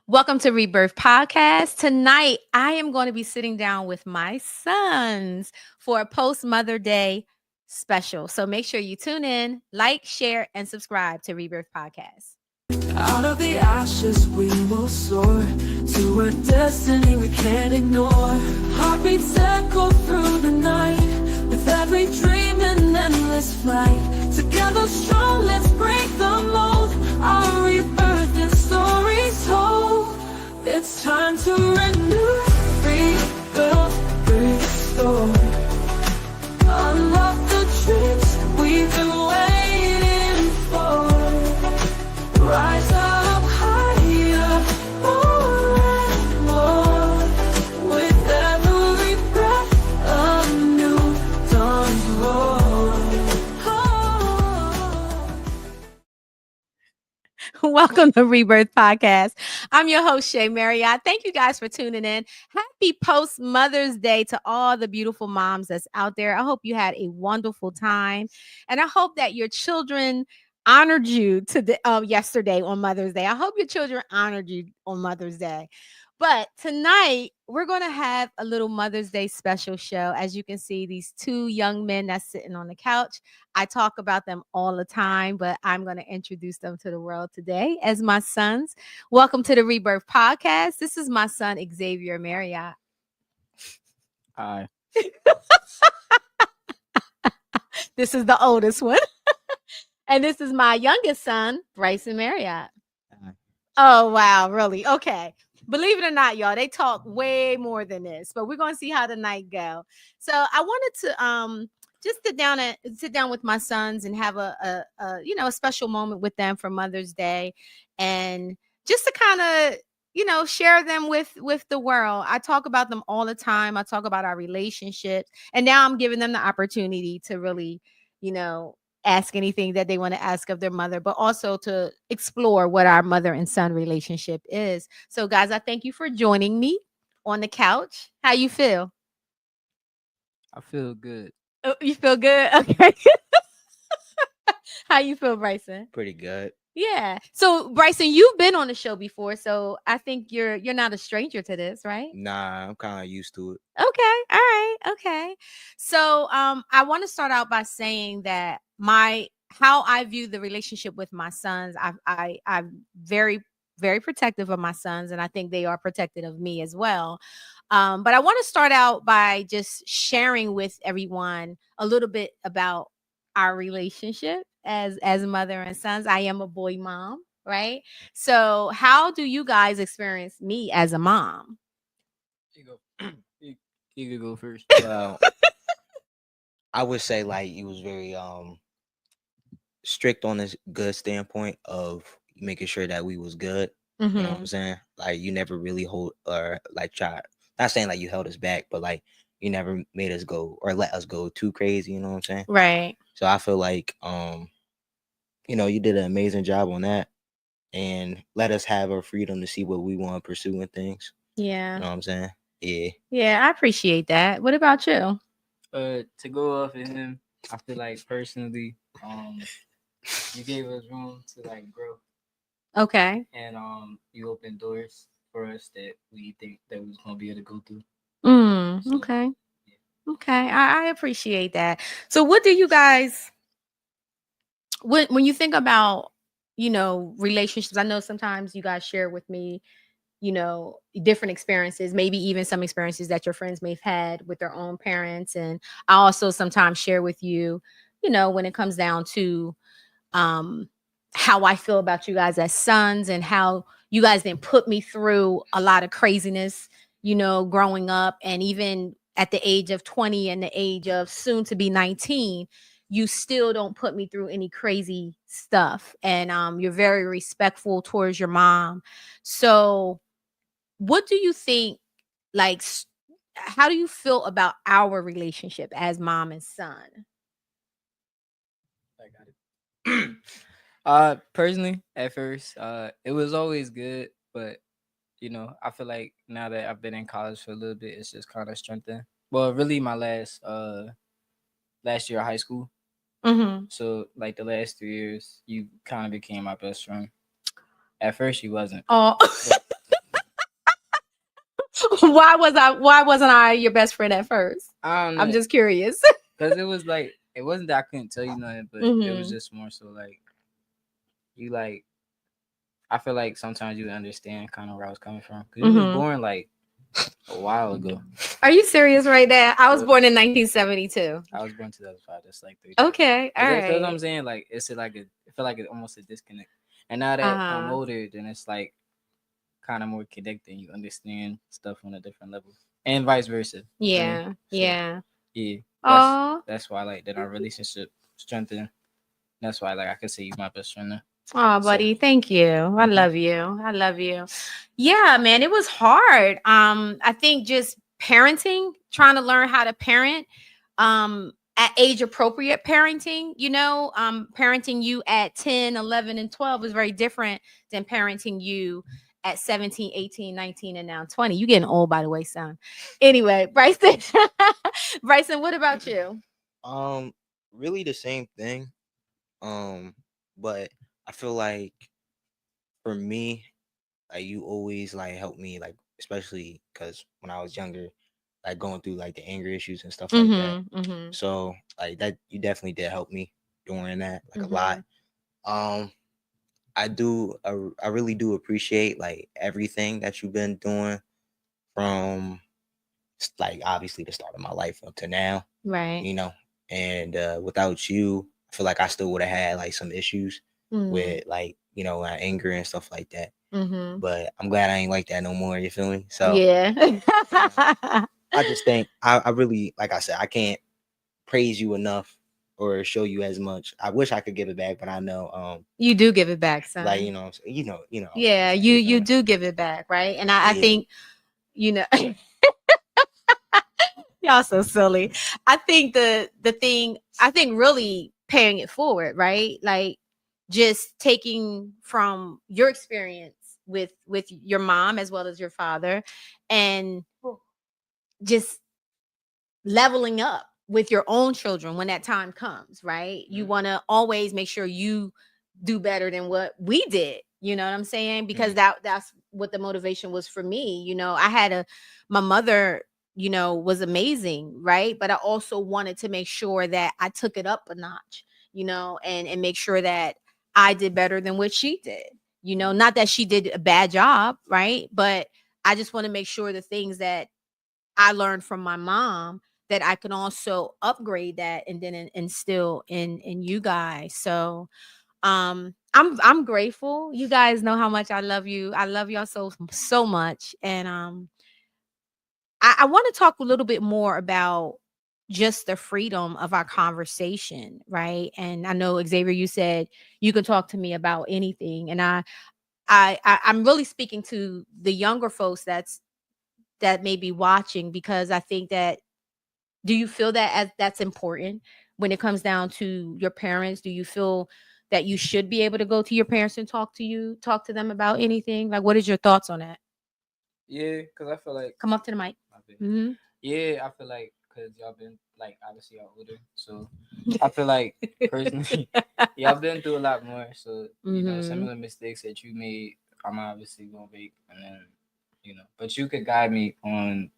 Welcome to Rebirth Podcast. Tonight, I am going to be sitting down with my sons for a post Mother Day special. So make sure you tune in, like, share, and subscribe to Rebirth Podcast. Out of the ashes we will soar to a destiny we can't ignore. Heartbeats echo through the night with every dream and endless flight. Together strong, let's break the mold. Our rebirth and stories told. It's time to renew, rebuild, restore. Unlock the dreams we've been waiting for. Rise up higher, more and more. With every breath, a new dawn's roar. Welcome to Rebirth Podcast. I'm your host, Shea Marriott. Thank you guys for tuning in. Happy post Mother's Day to all the beautiful moms that's out there. I hope you had a wonderful time. And I hope that your children honored you yesterday on Mother's Day. I hope your children honored you on Mother's Day. But tonight, we're going to have a little Mother's Day special show. As you can see, these two young men that's sitting on the couch. I talk about them all the time, but I'm going to introduce them to the world today as my sons. Welcome to the Rebirth Podcast. This is my son, Xavier Marriott. Hi. This is the oldest one. And this is my youngest son, Brycen Marriott. Hi. Oh, wow. Really? Okay. Believe it or not, y'all, they talk way more than this, but we're going to see how the night go. So I wanted to just sit down with my sons and have a special moment with them for Mother's Day, and just to kind of share them with the world. I talk about them all the time. I talk about our relationships, and now I'm giving them the opportunity to really ask anything that they want to ask of their mother, but also to explore what our mother and son relationship is. So guys, I thank you for joining me on the couch. How you feel? I feel good. Oh, you feel good? Okay. How you feel, Brycen? Pretty good. Yeah. So Brycen, you've been on the show before, so I think you're not a stranger to this, right? Nah, I'm kind of used to it. Okay. All right. Okay. So I want to start out by saying that how I view the relationship with my sons, I'm very, very protective of my sons, and I think they are protective of me as well. But I want to start out by just sharing with everyone a little bit about our relationship as mother and sons. I am a boy mom, right? So how do you guys experience me as a mom? You go. You could go first. Well, I would say like you was very strict on this good standpoint of making sure that we was good. You know what I'm saying? Like you never really hold or like try. Not saying like you held us back, but like you never made us go or let us go too crazy. You know what I'm saying? Right. So I feel like you did an amazing job on that, and let us have our freedom to see what we want to pursue and things. Yeah. You know what I'm saying? Yeah. Yeah, I appreciate that. What about you? To go off of him, I feel like personally, you gave us room to like grow, Okay. and you opened doors for us that we think that we was gonna be able to go through. So, Okay. yeah. Okay. I appreciate that. So what do you guys when you think about, relationships, I know sometimes you guys share with me, different experiences, maybe even some experiences that your friends may have had with their own parents. And I also sometimes share with you, when it comes down to how I feel about you guys as sons, and how you guys didn't put me through a lot of craziness, growing up, and even at the age of 20 and the age of soon to be 19, you still don't put me through any crazy stuff. And you're very respectful towards your mom. So what do you think, like, how do you feel about our relationship as mom and son? I got it. Personally, at first, it was always good, but I feel like now that I've been in college for a little bit, it's just kind of strengthened. Well, really, my last year of high school. So, like the last 3 years, you kind of became my best friend. At first, you wasn't. Oh, But Why wasn't I your best friend at first? I don't know. I'm just curious. Because it was like, it wasn't that I couldn't tell you nothing, but it was just more so like, you like, I feel like sometimes you understand kind of where I was coming from. Because you was born like a while ago. Are you serious right now? I was born in 1972. I was born in 2005. That's like 3 Okay, all right. That's what I'm saying. Like, it's like I feel like it's almost a disconnect. And now that I'm older, then it's like kind of more connected. You understand stuff on a different level, and vice versa. Yeah, yeah. That's why like that our relationship strengthened. That's why like I could say you my best friend now. Oh, buddy, thank you. I love you. I love you. Yeah, man, it was hard. I think just parenting, trying to learn how to parent, at age appropriate parenting, parenting you at 10, 11, and 12 is very different than parenting you at 17, 18, 19, and now 20. You getting old, by the way, son. Anyway, Brycen, Brycen, what about you? Really the same thing. But I feel like for me, like you always like help me, like especially because when I was younger, like going through like the anger issues and stuff like that. So like that, you definitely did help me during that, like a lot. I really do appreciate like everything that you've been doing from like obviously the start of my life up to now, right? And without you, I feel like I still would have had like some issues with like my anger and stuff like that. But I'm glad I ain't like that no more. You feel me? So yeah. I just think I really, like I said, I can't praise you enough or show you as much. I wish I could give it back, but I know you do give it back, son. like Yeah, you do give it back, right? And I think y'all so silly. I think really paying it forward, right? Like just taking from your experience with your mom as well as your father, and just leveling up with your own children when that time comes, right? You want to always make sure you do better than what we did. You know what I'm saying? Because that's what the motivation was for me. I had my mother, was amazing, right? But I also wanted to make sure that I took it up a notch, and make sure that I did better than what she did. Not that she did a bad job, right? But I just want to make sure the things that I learned from my mom, that I can also upgrade that and then instill in you guys. So I'm grateful. You guys know how much I love you. I love y'all so much. And I want to talk a little bit more about just the freedom of our conversation, right? And I know, Xavier, you said you can talk to me about anything. And I'm really speaking to the younger folks that may be watching, because I think that, do you feel that that's important when it comes down to your parents? Do you feel that you should be able to go to your parents and talk to them about anything? Like, what is your thoughts on that? Yeah, because I feel like, come up to the mic. Yeah, I feel like because y'all been like, obviously y'all older, so I feel like personally y'all been through a lot more. So similar mistakes that you made, I'm obviously gonna make, and then but you could guide me on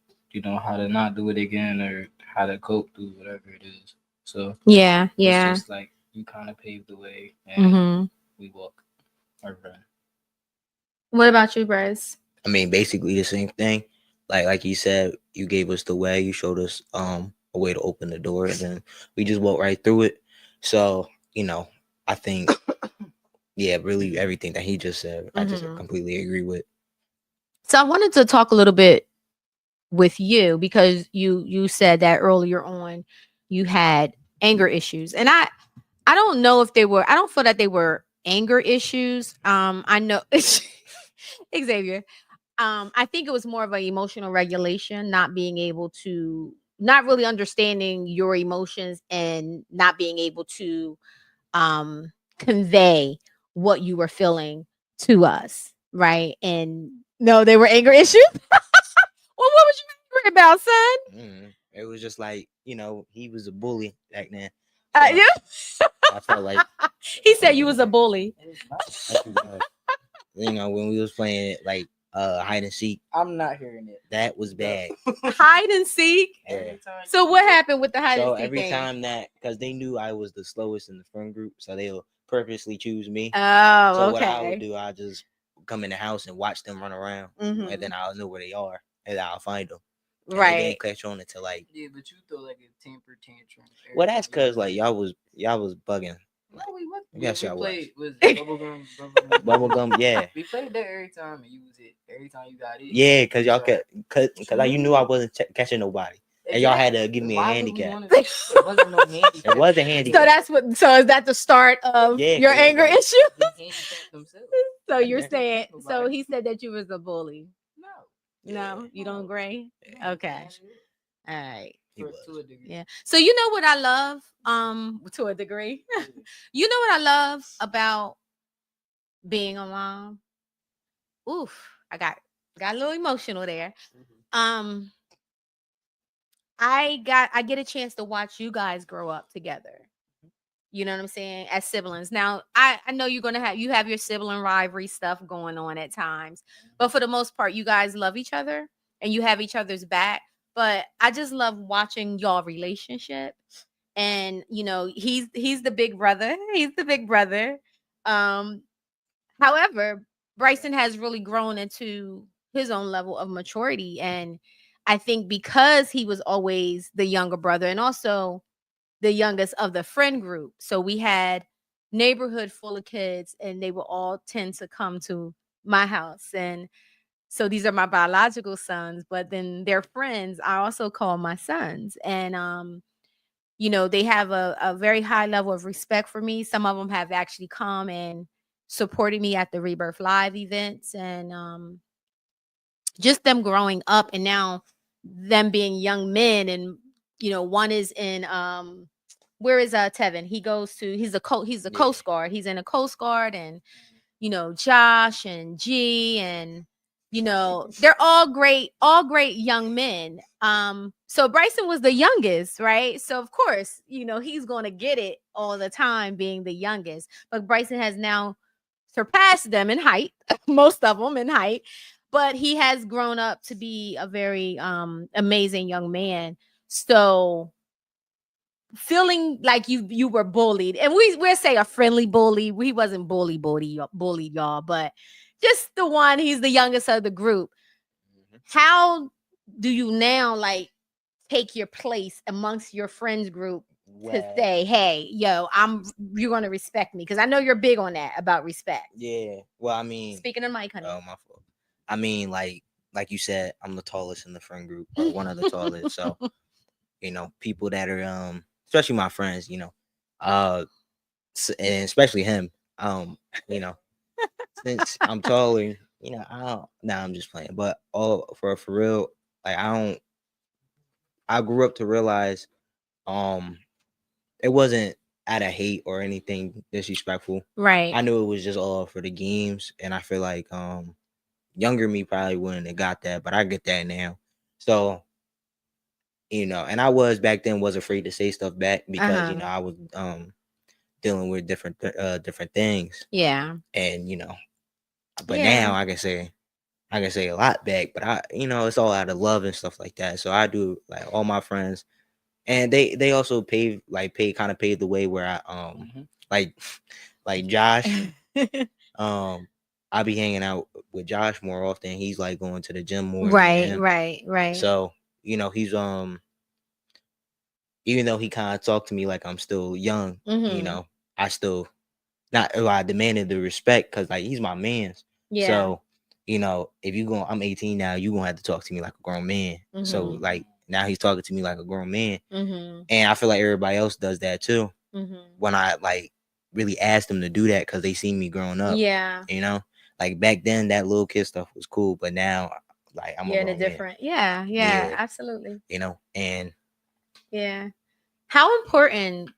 how to not do it again or how to cope through whatever it is. So yeah, it's just like you kind of paved the way and we walk or run. What about you, Bryce? I mean, basically the same thing. Like you said, you gave us the way. You showed us a way to open the door, and then we just walked right through it. So I think really everything that he just said, I just completely agree with. So I wanted to talk a little bit with you, because you said that earlier on you had anger issues, and I don't know if they were, I don't feel that they were anger issues. I know Xavier, I think it was more of an emotional regulation, not really understanding your emotions and not being able to convey what you were feeling to us, right? And no, they were anger issues. Well, what was you angry about, son? It was just like, he was a bully back then. So I felt like he said you was a bully. when we was playing like hide and seek. I'm not hearing it. That was bad. Hide and seek. Yeah. So what happened with the hide So and seek every game? time that, because they knew I was the slowest in the friend group, so they'll purposely choose me. Oh, So what I would okay. do, I just come in the house and watch them run around, and then Mhm. I'll know where they are, and I'll find them. And they Right. didn't catch on until like, Yeah, but you throw like a temper tantrum. Every well, time that's you cause do like it. y'all was bugging. No, we what? Yes, We y'all was. played was bubblegum, bubblegum, Bubblegum, yeah. We played that every time and use it every time you got it. Yeah, cause y'all So, kept, cause like you knew I wasn't catching nobody, and y'all had to give me a Why would we handicap. wanna- It wasn't no handicap. It was a So handicap. that's what. So is that the start of Yeah, your 'cause, anger like, issue? They handicapped themselves. So you're Yeah. saying. So he said that you was a bully. No. No, you don't agree. No, Okay. All right. He to was. a degree. Yeah. So you know what I love? To a degree. You know what I love about being a mom? Oof. I got a little emotional there. Um, I get a chance to watch you guys grow up together. You know what I'm saying? As siblings. Now, I know you're gonna have your sibling rivalry stuff going on at times, but for the most part, you guys love each other and you have each other's back. But I just love watching y'all relationship. And he's the big brother. He's the big brother. Um, However, Brycen has really grown into his own level of maturity. And I think because he was always the younger brother and also the youngest of the friend group. So we had neighborhood full of kids and they would all tend to come to my house. And so these are my biological sons, but then their friends I also call my sons. And they have a very high level of respect for me. Some of them have actually come and supported me at the Rebirth Live events. And just them growing up and now them being young men. And one is in where is Tevin? He's a Yeah. Coast Guard. He's in a Coast Guard. And Josh and G, and they're all great young men. So Brycen was the youngest, right? So of course, he's going to get it all the time being the youngest. But Brycen has now surpassed them in height, most of them in height, but he has grown up to be a very amazing young man. So feeling like you were bullied, and we'll say a friendly bully. He wasn't bullied y'all, but just the one. He's the youngest of the group. Mhm. How do you now like take your place amongst your friends group to Well, say, hey, yo, you're gonna respect me? Because I know you're big on that about respect. yeah. Well, I mean, Speaking of Mike, honey. oh, my fault. I mean, like you said, I'm the tallest in the friend group, or one of the tallest. So people that are especially my friends, uh, and especially him, you know, since I'm taller, I don't. Nah, I'm just playing. But for real, like I don't. I grew up to realize, um, it wasn't out of hate or anything disrespectful. Right. I knew it was just all for the games, and I feel like younger me probably wouldn't have got that, but I get that now. So and I was back then was afraid to say stuff back because Uh-huh. I was dealing with different things, Yeah. and but Yeah. now I can say a lot back, but it's all out of love and stuff like that. So I do like all my friends, and they also kind of paved the way where I like like Josh. I'll be hanging out with Josh more often. He's like going to the gym more, me and Right, him. right. So he's even though he kind of talked to me like I'm still young, Mm-hmm. I still not. Well, I demanded the respect because like he's my man's. Yeah. So if you go, I'm 18 now. You gonna have to talk to me like a grown man. So Mm-hmm. like now he's talking to me like a grown man, Mm-hmm. and I feel like everybody else does that too. Mm-hmm. When I like really asked them to do that because they see me growing up. Yeah. Like back then that little kid stuff was cool, but now like I'm a You're in a grown man. different. Yeah, Yeah, absolutely. and Yeah. How important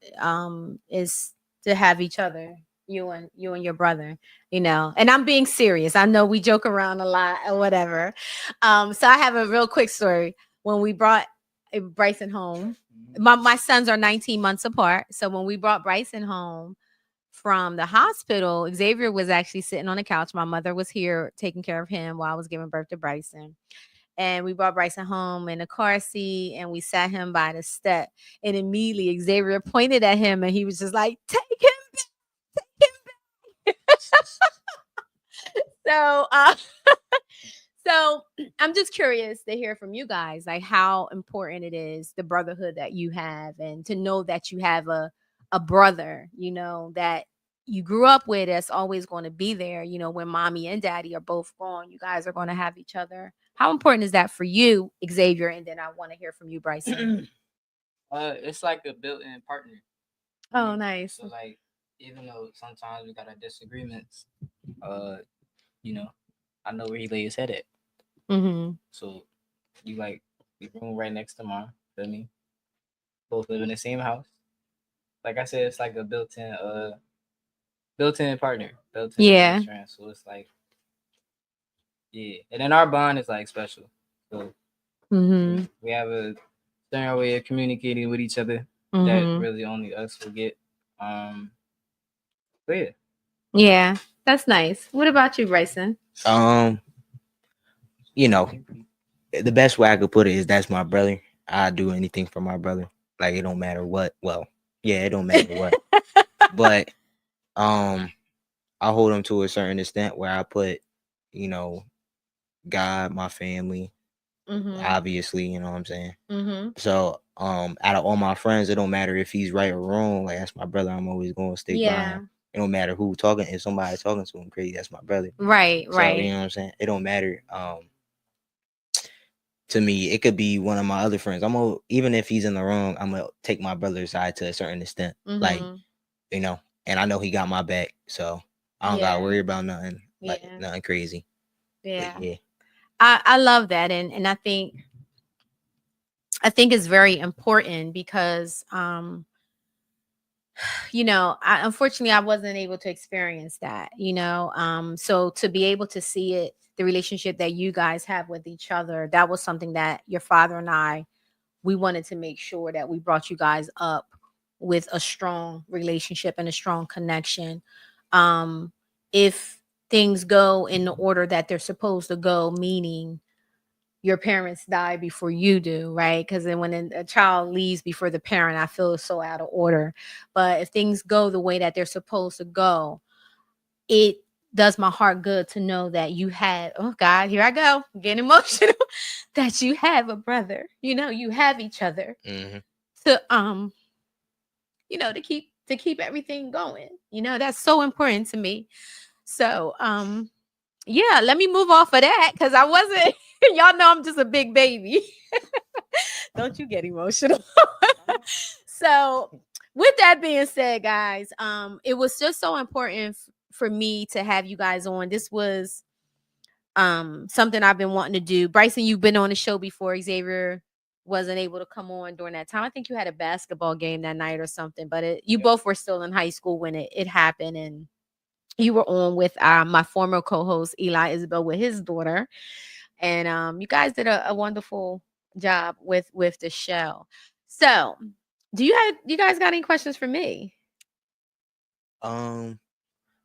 is to have each other, you and your brother, and I'm being serious. I know we joke around a lot or whatever. So I have a real quick story. When we brought Brycen home, my sons are 19 months apart. So when we brought Brycen home from the hospital, Xavier was actually sitting on the couch. My mother was here taking care of him while I was giving birth to Brycen. And we brought Brycen home in a car seat and we sat him by the step. And immediately Xavier pointed at him and he was just like, take him back, take him back. So so I'm just curious to hear from you guys, like how important it is, the brotherhood that you have, and to know that you have a brother, that you grew up with, that's always going to be there. When mommy and daddy are both gone, you guys are going to have each other. How important is that for you, Xavier? And then I want to hear from you, Brycen. It's like a built-in partner. Oh, nice. So like, even though sometimes we got our disagreements, uh, you know, I know where he lay his head at. Mm-hmm. So you like we room right next to mine. Feel me? Both live in the same house. Like I said, it's like a built-in partner, built-in Yeah. insurance. So it's like, yeah, and then our bond is like special. So Mm-hmm. we have a certain way of communicating with each other that Mm-hmm. really only us will get. But yeah. Yeah, that's nice. What about you, Brycen? Um, you know, the best way I could put it is that's my brother. I do anything for my brother. Like it don't matter what. Well, yeah, it don't matter what. But I hold him to a certain extent where I put, you know, God, my family, Mm-hmm. obviously, you know what I'm saying? Mm-hmm. So, out of all my friends, it don't matter if he's right or wrong. Like that's my brother. I'm always going to stick by Yeah. him. It don't matter who talking. If somebody talking to him crazy, that's my brother. Right, So you right. know what I'm saying. It don't matter. To me, it could be one of my other friends. Even if he's in the wrong, I'm gonna take my brother's side to a certain extent. Like Mm-hmm. and I know he got my back, so I don't gotta Yeah. worry about nothing like Yeah. nothing crazy. But Yeah. yeah, I love that. And I think it's very important because unfortunately I wasn't able to experience that, so to be able to see it, the relationship that you guys have with each other, that was something that your father and I, we wanted to make sure that we brought you guys up with a strong relationship and a strong connection. If things go in the order that they're supposed to go, meaning your parents die before you do, right? Because then when a child leaves before the parent, I feel it's so out of order. But if things go the way that they're supposed to go, it does my heart good to know that you had, oh God, here I go, getting emotional, that you have a brother, you have each other mm-hmm. to to keep everything going. That's so important to me. So yeah, let me move off of that because I wasn't, y'all know I'm just a big baby. Don't you get emotional. So with that being said, guys, it was just so important for me to have you guys on. This was something I've been wanting to do. Brycen, you've been on the show before. Xavier wasn't able to come on during that time. I think you had a basketball game that night or something, but you both were still in high school when it happened. And you were on with my former co-host Eli Isabel with his daughter, and you guys did a wonderful job with the show. So, you guys got any questions for me? I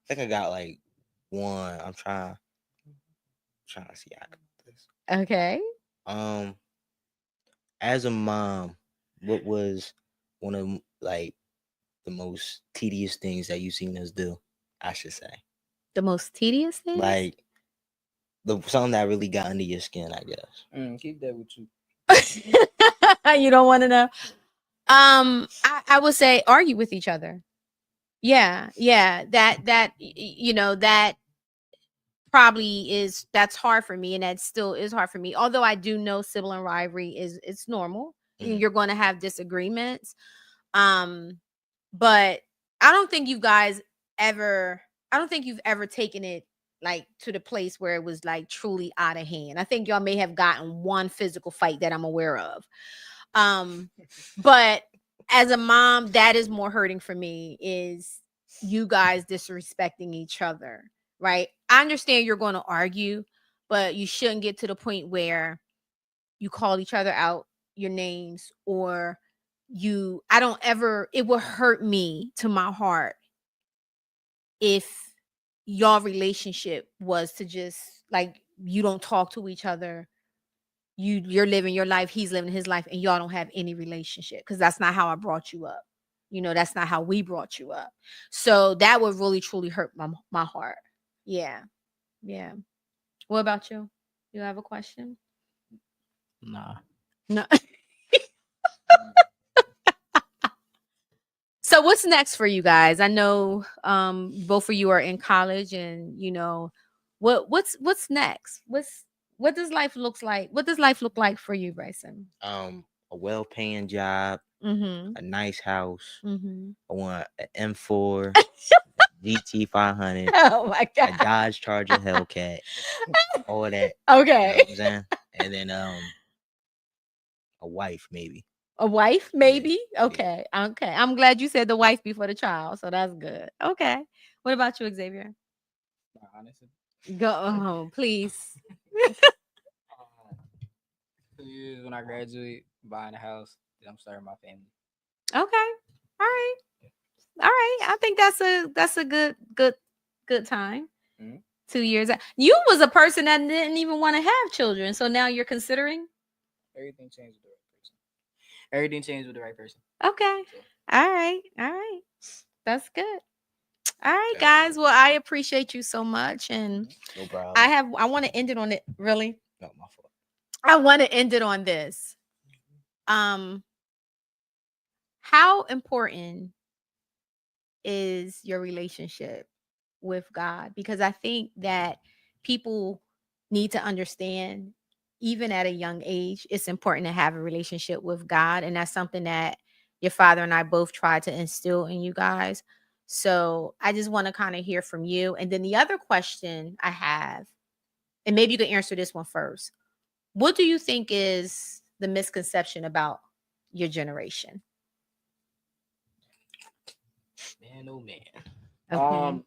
think I got like one. I'm trying to see how I can put this. Okay. Um, as a mom, what was one of like the most tedious things that you seen us do? I should say, The most tedious things? like the something that really got under your skin. I guess. Keep that with you. You don't want to know. I would say argue with each other. Yeah, yeah. That probably that's hard for me, and that still is hard for me. Although I do know sibling rivalry it's normal. Mm. You're going to have disagreements. Um, but I don't think you guys ever. I don't think you've ever taken it like to the place where it was like truly out of hand. I think y'all may have gotten one physical fight that I'm aware of. But as a mom, that is more hurting for me, is you guys disrespecting each other, right? I understand you're going to argue, but you shouldn't get to the point where you call each other out your names, or I don't ever, it will hurt me to my heart if your relationship was to just like you don't talk to each other, you're living your life, he's living his life, and y'all don't have any relationship, because that's not how I brought you up. That's not how we brought you up. So that would really truly hurt my heart. Yeah. Yeah. What about you? You have a question? Nah. No. So what's next for you guys? I know both of you are in college, and what's next? What does life looks like? What does life look like for you, Brycen? A well-paying job, Mhm. a nice house. Mhm. I want an M4, GT 500, Oh my a god. Dodge Charger Hellcat, all of that. You know Okay. what I'm saying? And then a wife maybe. A wife, Yeah, maybe? yeah. Okay. Okay. I'm glad you said the wife before the child, so that's good. Okay. What about you, Xavier? Honestly, Go home, please. 2 years when I graduate, buying a house, then I'm starting my family. Okay. All right. All right. I think that's a good time. Mhm. 2 years. You was a person that didn't even want to have children, so now you're considering. Everything changed with the right person. Everything changed with the right person. Okay. So, All right. All right. That's good. All right, guys. Definitely. Well, I appreciate you so much, and No problem. I want to end it on it. Really, No, my fault. I want to end it on this. Um, how important is your relationship with God? Because I think that people need to understand, even at a young age, it's important to have a relationship with God. And that's something that your father and I both tried to instill in you guys. So I just want to kind of hear from you. And then the other question I have, and maybe you can answer this one first. What do you think is the misconception about your generation? man, oh man.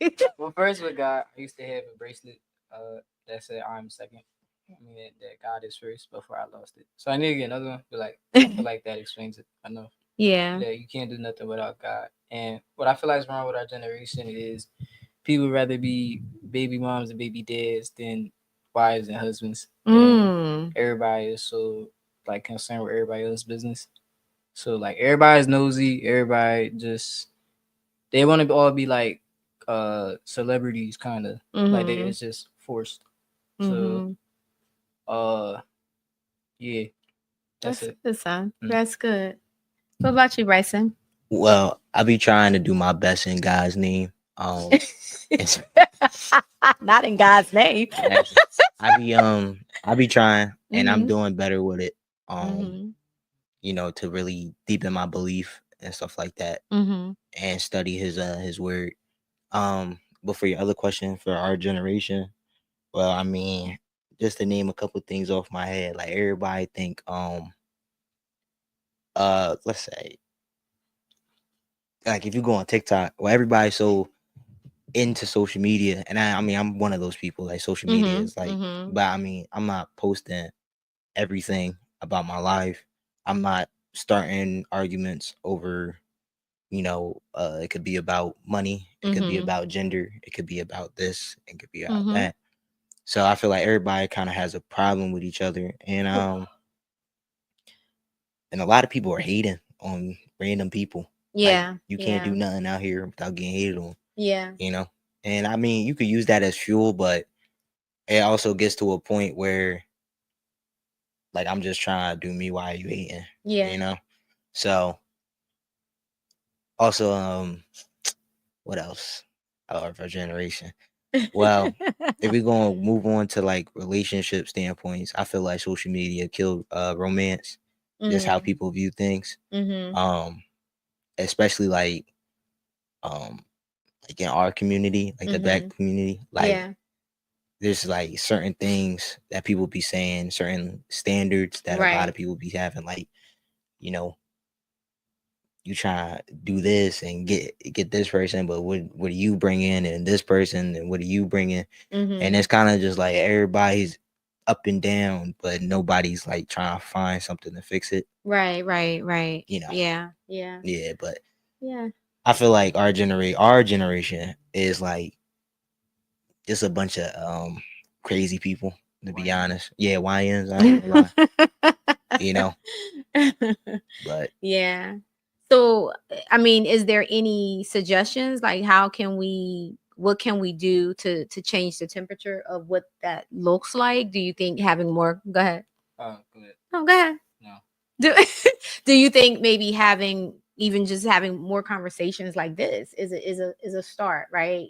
Okay. Well, first with God, I used to have a bracelet that said I'm second. I mean that God is first before I lost it. So I need to get another one, but like I feel like that explains it enough. Yeah. That you can't do nothing without God. And what I feel like is wrong with our generation is people rather be baby moms and baby dads than wives and husbands. And Mm. everybody is so like concerned with everybody else's business. So like everybody's nosy, everybody just they want to all be like celebrities kind of. Like Mhm. it's just forced. So Mhm. uh yeah, that's That's it. good, son. Mm. That's good. What about you, Brycen? Well, I be trying to do my best in God's name. It's, Not in God's name. actually, I be trying, and I'm Mhm. doing better with it. Um, Mhm. to really deepen my belief and stuff like that, Mhm. and study his word. But for your other question, for our generation, well, I mean, just to name a couple things off my head, like everybody think, let's say, like if you go on TikTok, well, everybody's so into social media, and I mean, I'm one of those people. Like social media Mhm. is like, Mhm. but I mean, I'm not posting everything about my life. I'm not starting arguments over, it could be about money, it could be Mhm. about gender, it could be about this, it could be about Mhm. that. So I feel like everybody kind of has a problem with each other, and a lot of people are hating on random people. Like Yeah. you can't do Yeah. nothing out here without getting hated on, Yeah. you know. And I mean, you could use that as fuel, but it also gets to a point where like I'm just trying to do me. Why are you hating? You Yeah. know. So also, what else? Of our generation. Well, if we're gonna move on to like relationship standpoints, I feel like social media killed romance, just how Mm. people view things. Mhm. Um, especially um like in our community, like the black Mhm. community, like Yeah. there's like certain things that people be saying, certain standards that a lot of Right. people be having, like, you know, you try to do this and get this person, but what do you bring in, and this person, and what do you bring in? And Mhm. it's kind of just like everybody's up and down, but nobody's like trying to find something to fix it, Right. Right. Right. you know. Yeah. Yeah. Yeah, but Yeah. I feel like our generation is like just a bunch of crazy people, to be honest. Yeah, YNs, I ain't gonna lie. You know, but Yeah. So, I mean, is there any suggestions? Like, what can we do to change the temperature of what that looks like? Do you think having more? Go ahead. Go ahead. Oh, go ahead. No. Do do you think maybe having even just having more conversations like this is a start, right?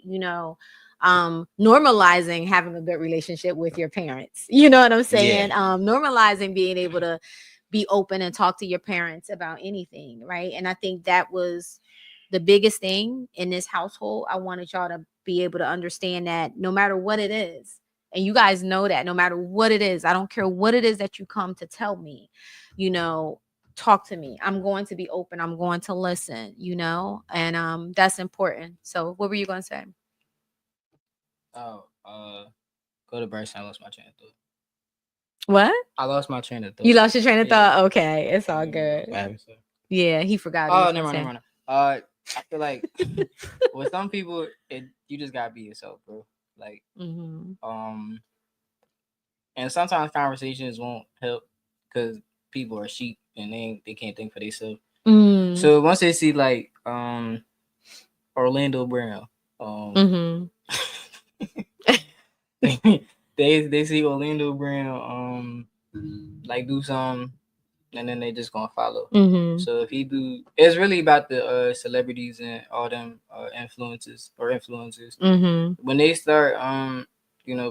Normalizing having a good relationship with your parents. You know what I'm yeah, saying? Normalizing being able to be open and talk to your parents about anything, right? And I think that was the biggest thing in this household. I wanted y'all to be able to understand that no matter what it is, and you guys know that no matter what it is, I don't care what it is that you come to tell me, you know, talk to me. I'm going to be open. I'm going to listen, and that's important. So what were you going to say? Oh, go to Brycen. I lost my train of thought. What? I lost my train of thought. You lost your train of Yeah. thought? Okay, it's all Yeah, good. what was I saying? Yeah, he forgot what he Oh, was never gonna mind, say. never mind. I feel like with some people, you just gotta be yourself, bro. Like, Mm-hmm. and sometimes conversations won't help because people are sheep and they can't think for themselves. Mm. So once they see like Orlando Brown, Mm-hmm. they see Orlando Brown like do something and then they just gonna follow. Mm-hmm. So if he do, it's really about the celebrities and all them influences or influencers. Mm-hmm. When they start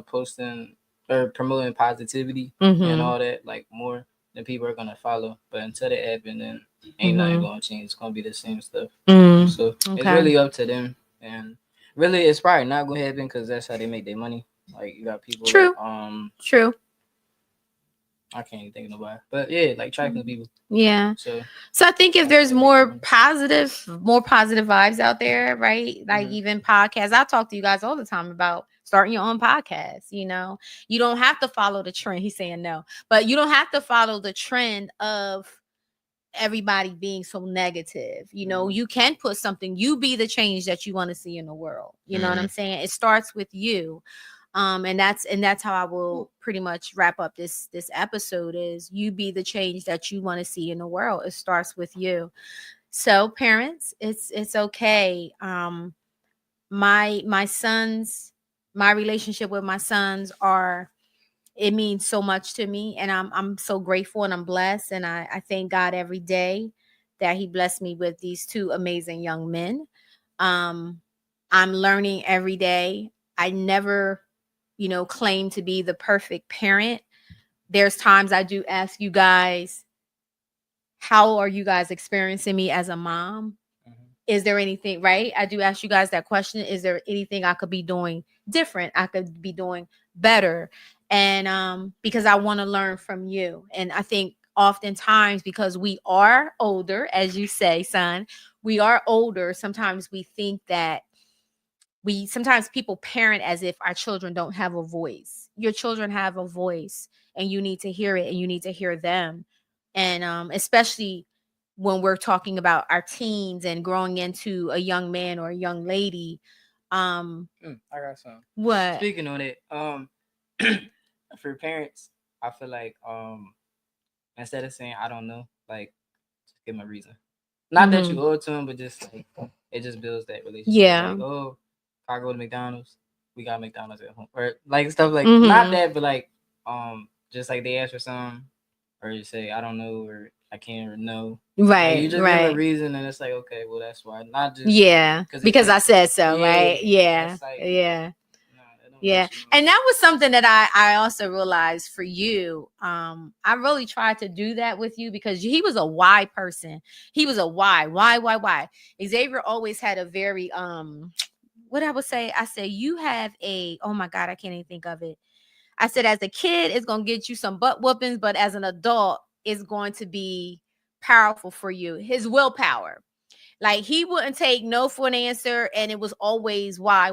posting or promoting positivity and Mm-hmm. all that, like more, then people are gonna follow. But until that happen, then ain't nothing Mm-hmm. gonna change. It's gonna be the same stuff. Mm. So it's Okay. really up to them, and really it's probably not gonna happen because that's how they make their money. Like you got people True. that True. I can't even think of nobody, but yeah, like tracking people. Yeah. So So I think if that's how there's they make their more money. positive vibes out there, right? Like Mhm. even podcasts. I talk to you guys all the time about starting your own podcast. You don't have to follow the trend. He's saying no, but you don't have to follow the trend of everybody being so negative. You can put something, you be the change that you want to see in the world. You know what I'm mm, saying? It starts with you. And that's how I will pretty much wrap up this episode is you be the change that you want to see in the world. It starts with you. So parents, it's okay. My sons, my relationship with my sons are it means so much to me, and I'm so grateful and I'm blessed, and I thank God every day that he blessed me with these two amazing young men. um I'm learning every day. I never claim to be the perfect parent. There's times I do ask you guys, how are you guys experiencing me as a mom? Mhm. Is there anything, right? I do ask you guys that question. Is there anything I could be doing different? I could be doing better. And because I want to learn from you. And I think oftentimes because we are older, as you say, son, we are older. Sometimes we think that sometimes people parent as if our children don't have a voice. Your children have a voice and you need to hear it and you need to hear them. And especially when we're talking about our teens and growing into a young man or a young lady. I got some. What? Speaking on it, for parents, I feel like instead of saying I don't know, like just give them a reason. Not that you Mhm. owe it to them, but just like it just builds that relationship. Yeah. Like, oh, if I go to McDonald's, we got McDonald's at home, or like stuff like not Mhm. that, but like just like they ask for something, or you say I don't know, or I can't, or no. Like you Right, just give them a right. reason, and it's like okay, well that's why. Not just Yeah, because they because can't. I said so, Yeah, right? Yeah. that's like Yeah. no, that don't make Yeah. sense. And that was something that I also realized for you. I really tried to do that with you because he was a why person. He was a why. Xavier always had a very what I would say, I said you have a, oh my God, I can't even think of it. I said as a kid it's going to get you some butt whoopings, but as an adult it's going to be powerful for you. His willpower. Like he wouldn't take no for an answer, and it was always why.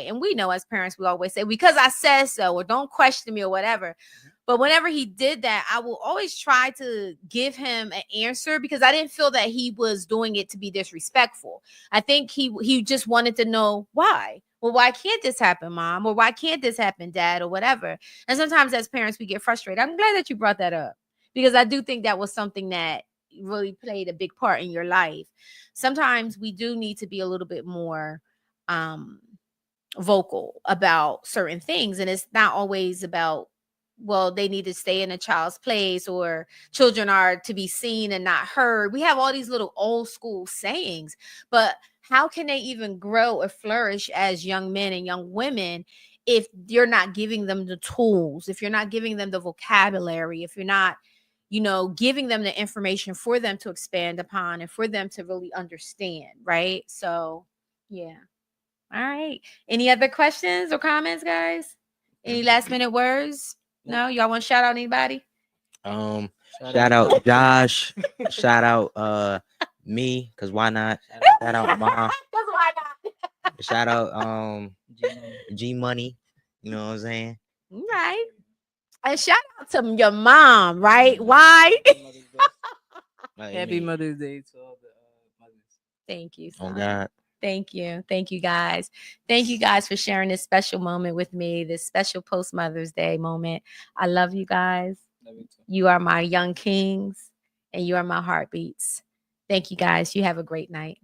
And we know as parents, we always say because I said so, or don't question me or whatever. But whenever he did that, I will always try to give him an answer because I didn't feel that he was doing it to be disrespectful. I think he just wanted to know why. Well, why can't this happen, mom? Or why can't this happen, dad? Or whatever. And sometimes as parents, we get frustrated. I'm glad that you brought that up because I do think that was something that really played a big part in your life. Sometimes we do need to be a little bit more vocal about certain things. And it's not always about, well, they need to stay in a child's place or children are to be seen and not heard. We have all these little old school sayings, but how can they even grow or flourish as young men and young women if you're not giving them the tools, if you're not giving them the vocabulary, if you're not, giving them the information for them to expand upon and for them to really understand, right? So, yeah. All right. Any other questions or comments, guys? Any last minute words? No, y'all want to shout out anybody? Shout out Josh. Shout out me, cause why not? Shout out mom. Why not? Shout out G Money. You know what I'm saying? All right. And shout out to your mom, right? Why? Happy Mother's Day to all the mothers. Thank you. Oh God. Thank you. Thank you, guys. Thank you, guys, for sharing this special moment with me, this special post Mother's Day moment. I love you guys. Love you too. You are my young kings and you are my heartbeats. Thank you, guys. You have a great night.